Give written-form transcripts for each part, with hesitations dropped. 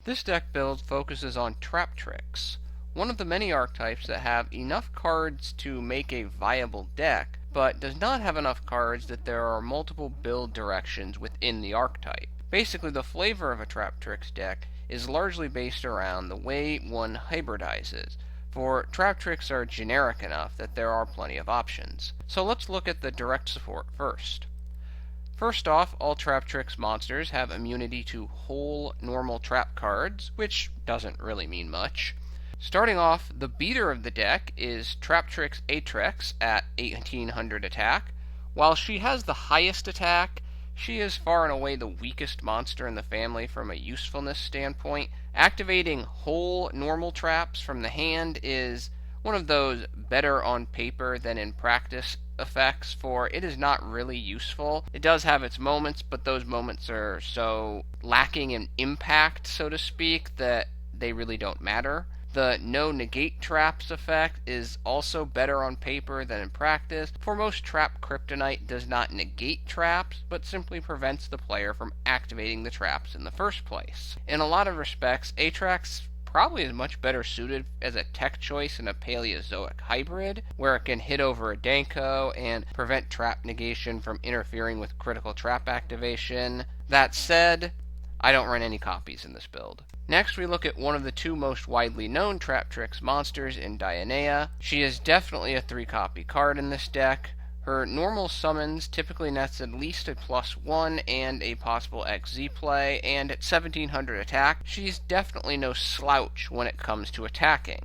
This deck build focuses on Traptrix, one of the many archetypes that have enough cards to make a viable deck, but does not have enough cards that there are multiple build directions within the archetype. Basically, the flavor of a Traptrix deck is largely based around the way one hybridizes, for Traptrix are generic enough that there are plenty of options. So let's look at the direct support first. First off, all Traptrix monsters have immunity to whole normal trap cards, which doesn't really mean much. Starting off, the beater of the deck is Traptrix Atrix at 1800 attack. While she has the highest attack, she is far and away the weakest monster in the family from a usefulness standpoint. Activating whole normal traps from the hand is one of those better on paper than in practice effects, for it is not really useful. It does have its moments, but those moments are so lacking in impact, so to speak, that they really don't matter. The no negate traps effect is also better on paper than in practice, for most trap kryptonite does not negate traps, but simply prevents the player from activating the traps in the first place. In a lot of respects, Atrax probably is much better suited as a tech choice in a Paleozoic hybrid, where it can hit over a Danko and prevent trap negation from interfering with critical trap activation. That said, I don't run any copies in this build. Next, we look at one of the two most widely known Traptrix monsters in Dionaea. She is definitely a 3-copy card in this deck. Her normal summons typically nets at least a +1 and a possible XZ play, and at 1700 attack, she's definitely no slouch when it comes to attacking.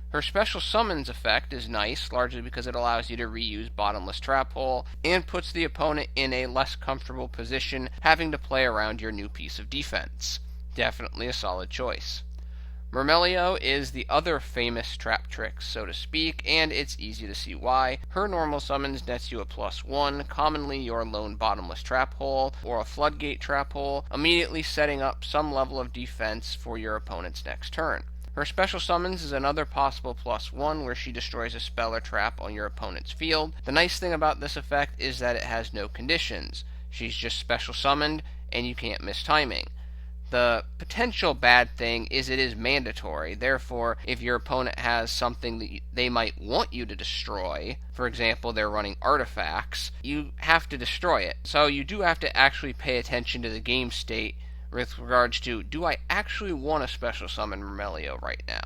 Her special summons effect is nice, largely because it allows you to reuse Bottomless Trap Hole, and puts the opponent in a less comfortable position having to play around your new piece of defense. Definitely a solid choice. Myrmeleo is the other famous Traptrix, so to speak, and it's easy to see why. Her normal summons nets you a +1, commonly your lone Bottomless Trap Hole, or a Floodgate Trap Hole, immediately setting up some level of defense for your opponent's next turn. Her special summons is another possible +1 where she destroys a spell or trap on your opponent's field. The nice thing about this effect is that it has no conditions. She's just special summoned, and you can't miss timing. The potential bad thing is it is mandatory. Therefore, if your opponent has something that they might want you to destroy, for example, they're running artifacts, you have to destroy it. So you do have to actually pay attention to the game state with regards to, do I actually want to special summon Myrmeleo right now?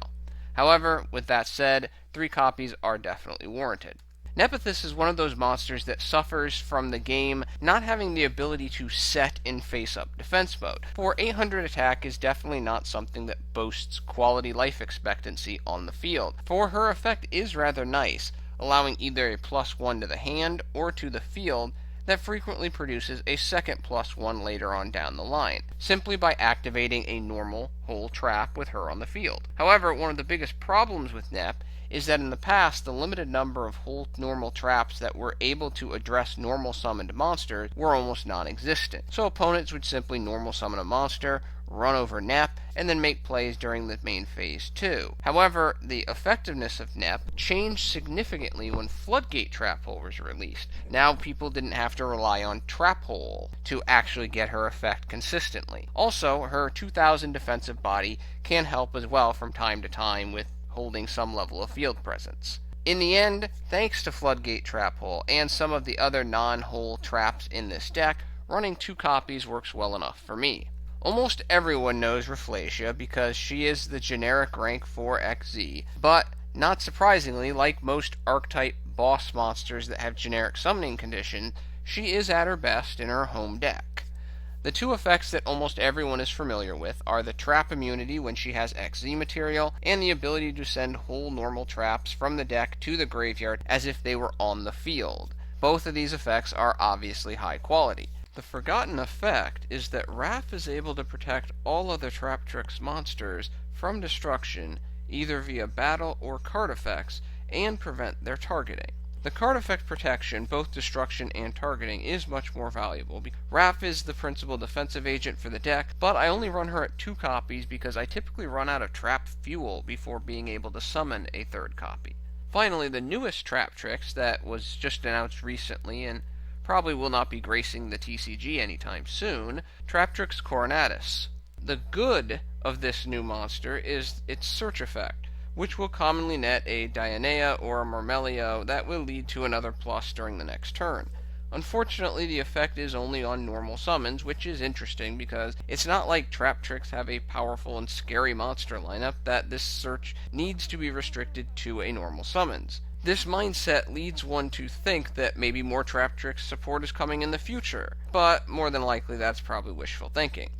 However, with that said, 3 copies are definitely warranted. Nepenthes is one of those monsters that suffers from the game not having the ability to set in face-up defense mode, for 800 attack is definitely not something that boasts quality life expectancy on the field, for her effect is rather nice, allowing either a +1 to the hand or to the field that frequently produces a second +1 later on down the line, simply by activating a normal whole trap with her on the field. However, one of the biggest problems with Nep is that in the past, the limited number of whole normal traps that were able to address normal summoned monsters were almost non-existent. So opponents would simply normal summon a monster, run over Nep, and then make plays during the main phase too. However, the effectiveness of Nep changed significantly when Floodgate Trap Hole was released. Now people didn't have to rely on Trap Hole to actually get her effect consistently. Also, her 2000 defensive body can help as well from time to time with holding some level of field presence. In the end, thanks to Floodgate Trap Hole and some of the other non-hole traps in this deck, running 2 copies works well enough for me. Almost everyone knows Rafflesia because she is the generic rank 4 XZ, but not surprisingly, like most archetype boss monsters that have generic summoning condition, she is at her best in her home deck. The 2 effects that almost everyone is familiar with are the trap immunity when she has XZ material, and the ability to send whole normal traps from the deck to the graveyard as if they were on the field. Both of these effects are obviously high quality. The forgotten effect is that Raff is able to protect all other Traptrix monsters from destruction, either via battle or card effects, and prevent their targeting. The card effect protection, both destruction and targeting, is much more valuable. Raff is the principal defensive agent for the deck, but I only run her at 2 copies because I typically run out of trap fuel before being able to summon a 3rd copy. Finally, the newest Traptrix that was just announced recently and probably will not be gracing the TCG anytime soon, Traptrix Coronatus. The good of this new monster is its search effect, which will commonly net a Dionaea or a Myrmeleo that will lead to another plus during the next turn. Unfortunately, the effect is only on normal summons, which is interesting because it's not like Traptrix have a powerful and scary monster lineup that this search needs to be restricted to a normal summons. This mindset leads one to think that maybe more Traptrix support is coming in the future, but more than likely that's probably wishful thinking.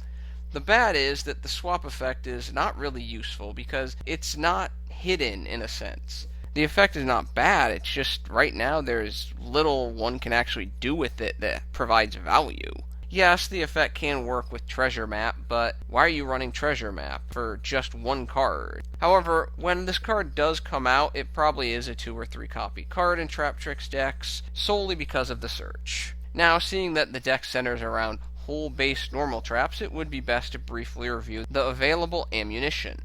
The bad is that the swap effect is not really useful because it's not hidden in a sense. The effect is not bad, it's just right now there's little one can actually do with it that provides value. Yes, the effect can work with Treasure Map, but why are you running Treasure Map for just one card? However, when this card does come out, it probably is a 2 or 3 copy card in Traptrix decks, solely because of the search. Now, seeing that the deck centers around hole-based normal traps, it would be best to briefly review the available ammunition.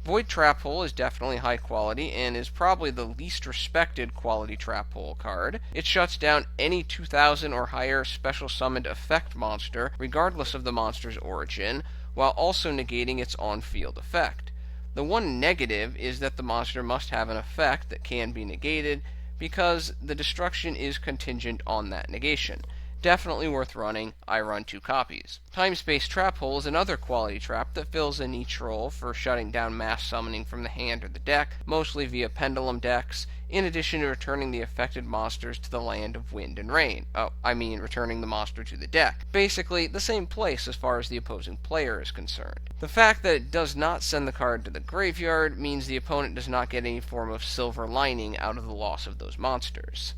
Void Trap Hole is definitely high quality and is probably the least respected quality Trap Hole card. It shuts down any 2000 or higher special summoned effect monster, regardless of the monster's origin, while also negating its on-field effect. The one negative is that the monster must have an effect that can be negated, because the destruction is contingent on that negation. Definitely worth running. I run 2 copies. Time-Space Trap Hole is another quality trap that fills a niche role for shutting down mass summoning from the hand or the deck, mostly via pendulum decks, in addition to returning the affected monsters to the land of wind and rain. Returning the monster to the deck. Basically, the same place as far as the opposing player is concerned. The fact that it does not send the card to the graveyard means the opponent does not get any form of silver lining out of the loss of those monsters.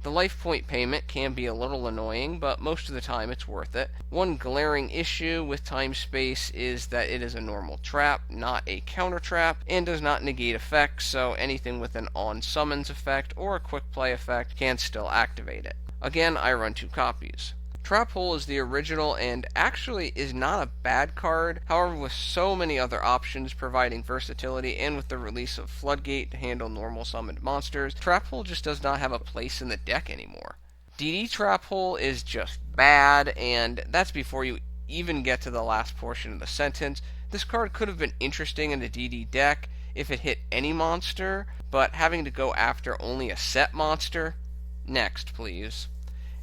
The life point payment can be a little annoying, but most of the time it's worth it. One glaring issue with Time-Space is that it is a normal trap, not a counter trap, and does not negate effects, so anything with an on-summons effect or a quick play effect can still activate it. Again, I run 2 copies. Trap Hole is the original and actually is not a bad card. However, with so many other options providing versatility and with the release of Floodgate to handle normal summoned monsters, Trap Hole just does not have a place in the deck anymore. DD Trap Hole is just bad, and that's before you even get to the last portion of the sentence. This card could have been interesting in a DD deck if it hit any monster, but having to go after only a set monster? Next, please.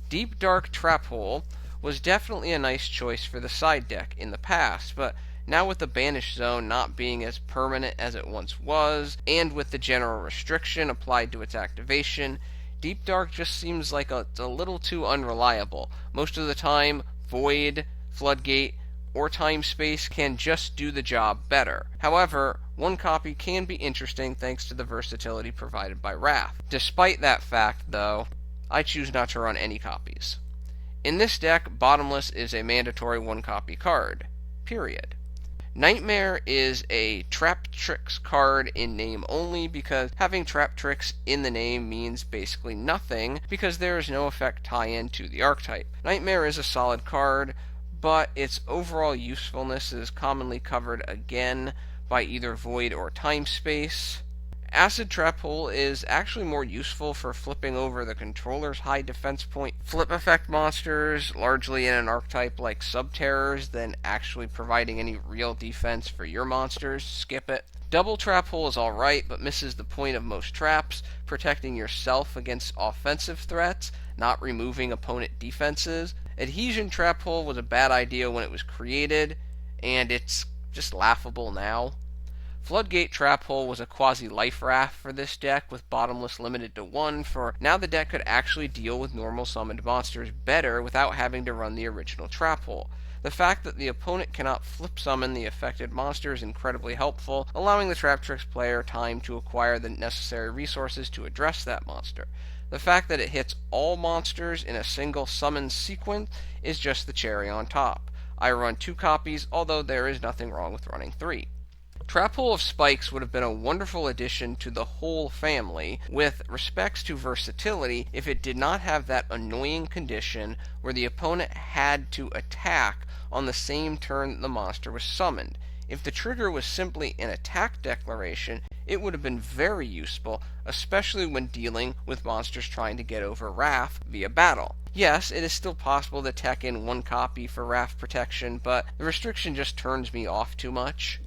Deep Dark Trap Hole was definitely a nice choice for the side deck in the past, but now with the Banish Zone not being as permanent as it once was, and with the general restriction applied to its activation, Deep Dark just seems like it's a little too unreliable. Most of the time, Void, Floodgate, or Time-Space can just do the job better. However, 1 copy can be interesting thanks to the versatility provided by Wrath. Despite that fact, though, I choose not to run any copies. In this deck, Bottomless is a mandatory 1 copy card. Period. Nightmare is a Traptrix card in name only because having Traptrix in the name means basically nothing because there is no effect tie-in to the archetype. Nightmare is a solid card, but its overall usefulness is commonly covered again by either Void or Time-Space. Acid Trap Hole is actually more useful for flipping over the controller's high defense point flip effect monsters, largely in an archetype like Subterrors, than actually providing any real defense for your monsters. Skip it. Double Trap Hole is alright, but misses the point of most traps, protecting yourself against offensive threats, not removing opponent defenses. Adhesion Trap Hole was a bad idea when it was created, and it's just laughable now. Floodgate Trap Hole was a quasi-life raft for this deck, with Bottomless limited to 1, for now the deck could actually deal with normal summoned monsters better without having to run the original Trap Hole. The fact that the opponent cannot flip summon the affected monster is incredibly helpful, allowing the Traptrix player time to acquire the necessary resources to address that monster. The fact that it hits all monsters in a single summon sequence is just the cherry on top. I run 2 copies, although there is nothing wrong with running 3. Trap Hole of Spikes would have been a wonderful addition to the whole family, with respects to versatility, if it did not have that annoying condition where the opponent had to attack on the same turn the monster was summoned. If the trigger was simply an attack declaration, it would have been very useful, especially when dealing with monsters trying to get over Wrath via battle. Yes, it is still possible to tech in one copy for Wrath protection, but the restriction just turns me off too much.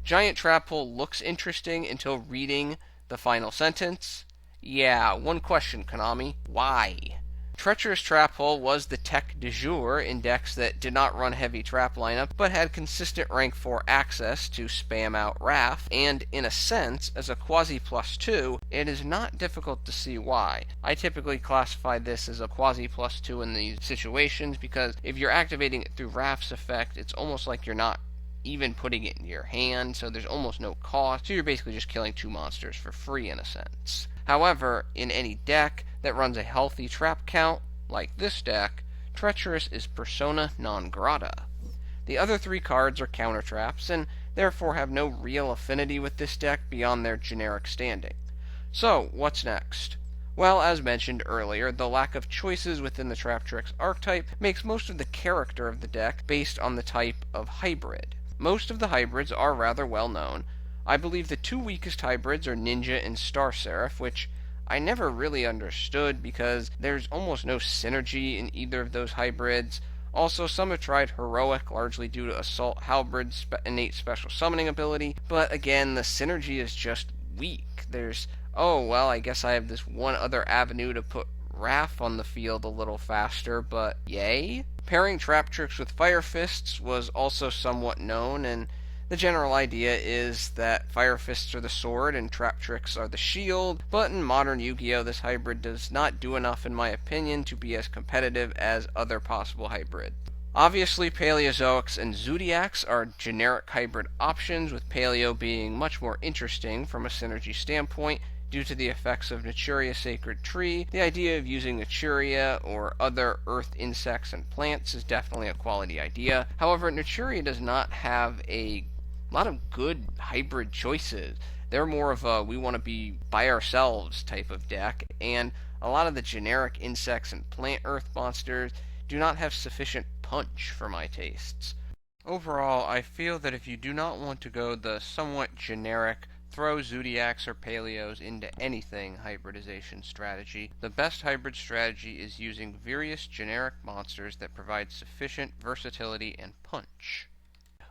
Giant Trap Hole looks interesting until reading the final sentence. Yeah, one question, Konami. Why? Treacherous Trap Hole was the tech du jour in decks that did not run heavy trap lineup, but had consistent rank 4 access to spam out Wrath, and in a sense, as a quasi +2, it is not difficult to see why. I typically classify this as a quasi +2 in these situations, because if you're activating it through Wrath's effect, it's almost like you're not even putting it in your hand, so there's almost no cost, so you're basically just killing 2 monsters for free in a sense. However, in any deck that runs a healthy trap count, like this deck, Treacherous is persona non grata. The other 3 cards are counter traps, and therefore have no real affinity with this deck beyond their generic standing. So, what's next? Well, as mentioned earlier, the lack of choices within the Traptrix archetype makes most of the character of the deck based on the type of hybrid. Most of the hybrids are rather well known. I believe the 2 weakest hybrids are Ninja and Star Seraph, which I never really understood because there's almost no synergy in either of those hybrids. Also, some have tried Heroic, largely due to Assault Halberd's innate special summoning ability, but again, the synergy is just weak. There's, oh, well, I guess I have this one other avenue to put Wrath on the field a little faster, but yay? Pairing Traptrix with Fire Fists was also somewhat known, and the general idea is that Fire Fists are the sword and Traptrix are the shield, but in modern Yu-Gi-Oh! This hybrid does not do enough, in my opinion, to be as competitive as other possible hybrids. Obviously, Paleozoics and Zodiacs are generic hybrid options, with Paleo being much more interesting from a synergy standpoint, due to the effects of Naturia Sacred Tree. The idea of using Naturia or other earth insects and plants is definitely a quality idea. However, Naturia does not have a lot of good hybrid choices. They're more of a we want to be by ourselves type of deck, and a lot of the generic insects and plant earth monsters do not have sufficient punch for my tastes. Overall, I feel that if you do not want to go the somewhat generic throw Zodiacs or Paleos into anything hybridization strategy, the best hybrid strategy is using various generic monsters that provide sufficient versatility and punch.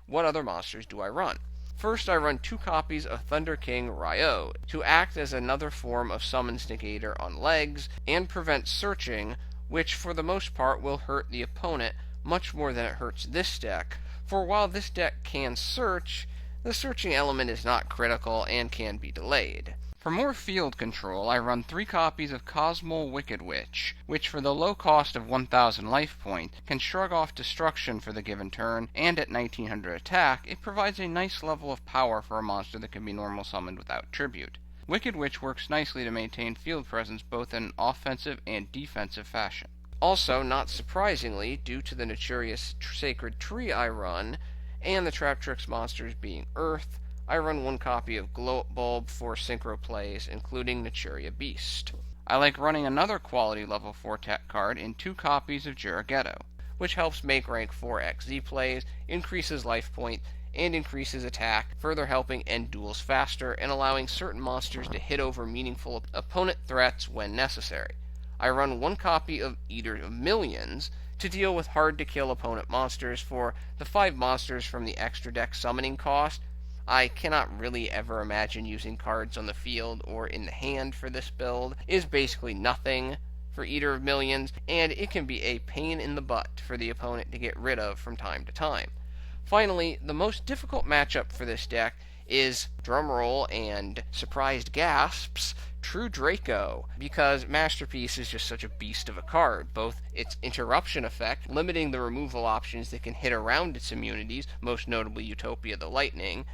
What other monsters do I run? First, I run 2 copies of Thunder King Rai-Oh to act as another form of Summons Negator on legs and prevent searching, which for the most part will hurt the opponent much more than it hurts this deck, for while this deck can search, the searching element is not critical and can be delayed. For more field control, I run 3 copies of Kozmoll Wickedwitch, which for the low cost of 1000 life points can shrug off destruction for the given turn, and at 1900 attack, it provides a nice level of power for a monster that can be normal summoned without tribute. Wickedwitch works nicely to maintain field presence both in an offensive and defensive fashion. Also, not surprisingly, due to the Naturia Sacred Tree I run, and the Traptrix monsters being Earth, I run 1 copy of Glow Up Bulb for synchro plays, including Naturia Beast. I like running another quality level 4 tech card in 2 copies of Juragedo, which helps make rank 4 XZ plays, increases life point, and increases attack, further helping end duels faster and allowing certain monsters to hit over meaningful opponent threats when necessary. I run 1 copy of Eater of Millions to deal with hard-to-kill opponent monsters for the 5 monsters from the extra deck summoning cost. I cannot really ever imagine using cards on the field or in the hand for this build. It is basically nothing for Eater of Millions, and it can be a pain in the butt for the opponent to get rid of from time to time. Finally, the most difficult matchup for this deck is, drumroll and surprised gasps, True Draco, because Masterpiece is just such a beast of a card. Both its interruption effect, limiting the removal options that can hit around its immunities, most notably Utopia the Lightning,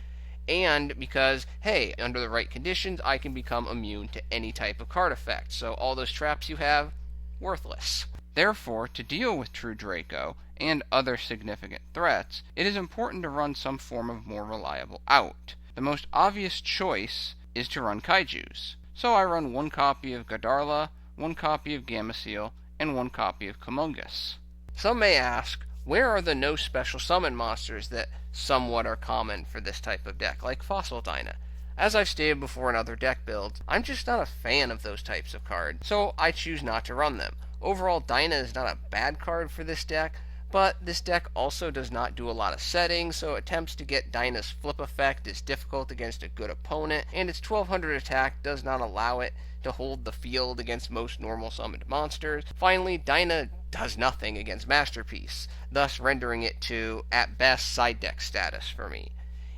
and because, hey, under the right conditions, I can become immune to any type of card effect, so all those traps you have, worthless. Therefore, to deal with True Draco and other significant threats, it is important to run some form of more reliable out. The most obvious choice is to run Kaijus. So I run 1 copy of Gadarla, 1 copy of Gameciel, and 1 copy of Kumongous. Some may ask, Where are the no special summon monsters that somewhat are common for this type of deck, like Fossil Dyna? As I've stated before in other deck builds, I'm just not a fan of those types of cards, so I choose not to run them. Overall, Dyna is not a bad card for this deck, but this deck also does not do a lot of settings, so attempts to get Dyna's flip effect is difficult against a good opponent, and its 1200 attack does not allow it to hold the field against most normal summoned monsters. Finally, Dyna does nothing against Masterpiece, thus rendering it to, at best, side deck status for me.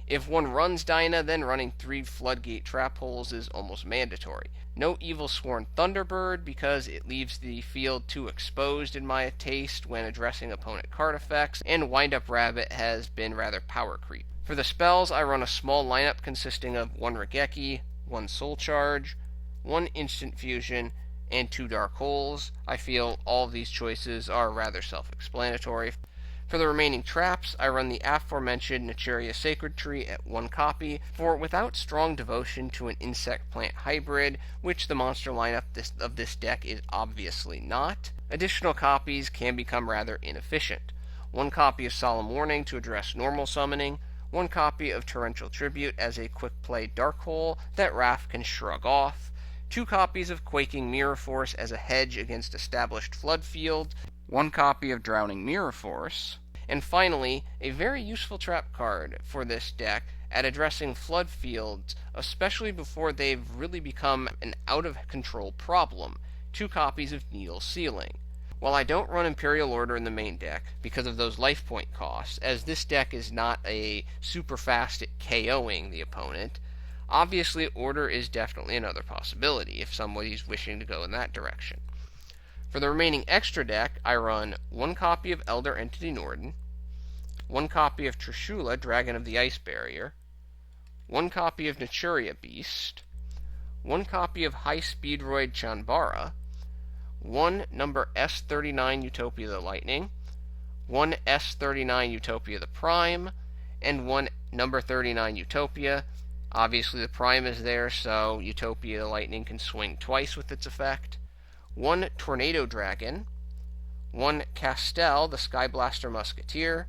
If one runs Dyna, then running 3 Floodgate trap holes is almost mandatory. No Evil Sworn Thunderbird, because it leaves the field too exposed in my taste when addressing opponent card effects, and Wind Up Rabbit has been rather power creep. For the spells, I run a small lineup consisting of 1 Raigeki, 1 Soul Charge, 1 Instant Fusion, and 2 Dark Holes. I feel all of these choices are rather self-explanatory. For the remaining traps, I run the aforementioned Naturia Sacred Tree at 1 copy, for without strong devotion to an insect-plant hybrid, which the monster lineup of this deck is obviously not, additional copies can become rather inefficient. 1 copy of Solemn Warning to address normal summoning, 1 copy of Torrential Tribute as a quick play Dark Hole that Raph can shrug off, 2 copies of Quaking Mirror Force as a hedge against established flood fields, 1 copy of Drowning Mirror Force, and finally, a very useful trap card for this deck at addressing flood fields, especially before they've really become an out-of-control problem, 2 copies of Needle Sealing. While I don't run Imperial Order in the main deck because of those life point costs, as this deck is not a super fast at KOing the opponent, obviously Order is definitely another possibility if somebody's wishing to go in that direction. For the remaining extra deck, I run 1 copy of Elder Entity Norden, 1 copy of Trishula, Dragon of the Ice Barrier, 1 copy of Naturia Beast, 1 copy of Hi-Speedroid Chanbara, 1 number S39 Utopia the Lightning, 1 S39 Utopia the Prime, and 1 number 39 Utopia. Obviously the Prime is there, so Utopia the Lightning can swing twice with its effect. 1 Tornado Dragon, 1 Castel, the Skyblaster Musketeer,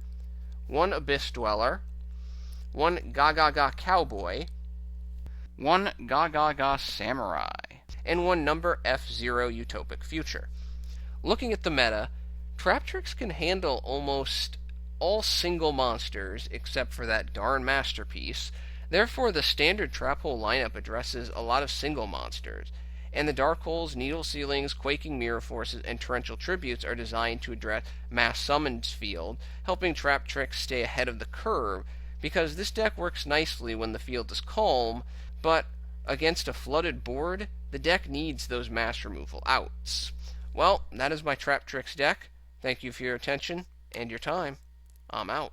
1 Abyss Dweller, 1 Gaga Cowboy, 1 Gaga Samurai, and 1 number F0 Utopic Future. Looking at the meta, Traptrix can handle almost all single monsters except for that darn Masterpiece. Therefore, the standard trap hole lineup addresses a lot of single monsters, and the Dark Holes, Needle Sealings, Quaking Mirror Forces, and Torrential Tributes are designed to address mass summons field, helping Traptrix stay ahead of the curve, because this deck works nicely when the field is calm, but against a flooded board, the deck needs those mass removal outs. Well, that is my Traptrix deck. Thank you for your attention and your time. I'm out.